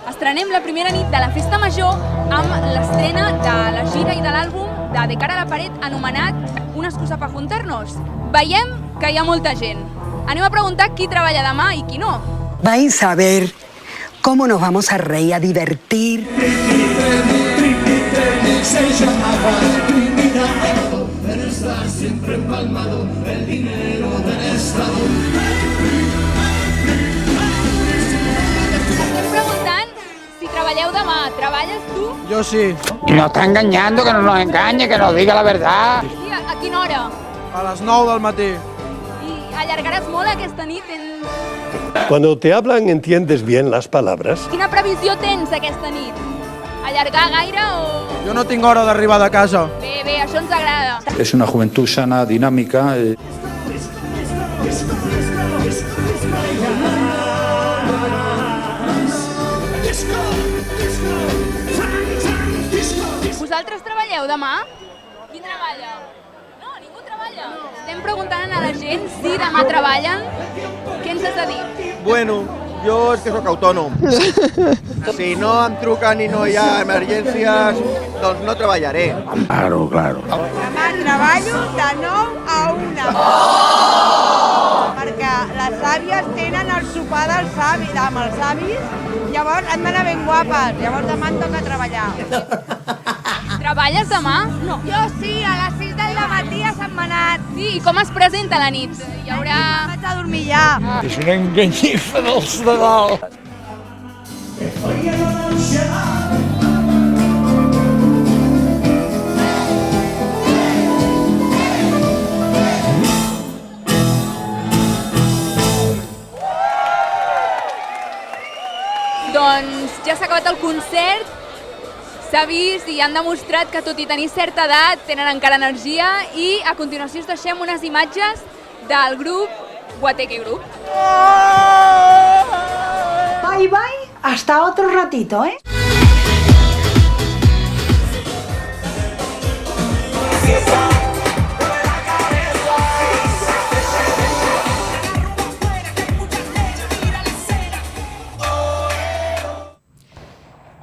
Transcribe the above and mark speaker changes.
Speaker 1: Estrenem la primera nit de la Festa Major amb l'estrena de la gira i de l'àlbum de Cara a la Paret anomenat Una excusa para juntarnos. Veiem que hi ha molta gent. Anem a preguntar qui treballa demà i qui no.
Speaker 2: Vais a ver cómo nos vamos a reír, a divertir.
Speaker 1: Estem preguntant si treballeu demà. Treballes tu?
Speaker 3: Yo sí.
Speaker 4: Y nos está engañando, que no nos engañe, que nos diga la verdad.
Speaker 1: Sí, a quina hora?
Speaker 3: A les 9 del matí.
Speaker 1: I allargaràs molt aquesta nit?
Speaker 5: Cuando te hablan entiendes bien las palabras.
Speaker 1: Quina previsió tens aquesta nit? Allargar gaire o...?
Speaker 3: Jo no tinc hora d'arribar de casa.
Speaker 1: Bé, això ens agrada.
Speaker 6: Es una juventud sana, dinámica.
Speaker 1: Vosaltres treballeu demà? Qui treballa? No, ningú treballa. Estem preguntant a la gent si demà treballen. Què ens has de dir?
Speaker 7: Bueno, jo és que sóc autònom. Si no em truquen i no hi ha emergències, doncs no treballaré.
Speaker 4: Claro, claro.
Speaker 8: Demà treballo de 9 a 1. Perquè les àvies tenen el sopar amb els avis, llavors han d'anar ben guapes, llavors demà em toca treballar.
Speaker 1: Treballes demà? No.
Speaker 8: Jo sí, a les 6 del matí a Sant Manat.
Speaker 1: Sí, i com es presenta la nit? Hi haurà...
Speaker 8: Vaig a dormir ja.
Speaker 4: És una enganyifa dels de dalt.
Speaker 1: Doncs ja s'ha acabat el concert, s'ha vist i han demostrat que tot i tenir certa edat tenen encara energia i a continuació us deixem unes imatges del grup Guateque Group.
Speaker 9: Bye bye, hasta otro ratito, ¿eh?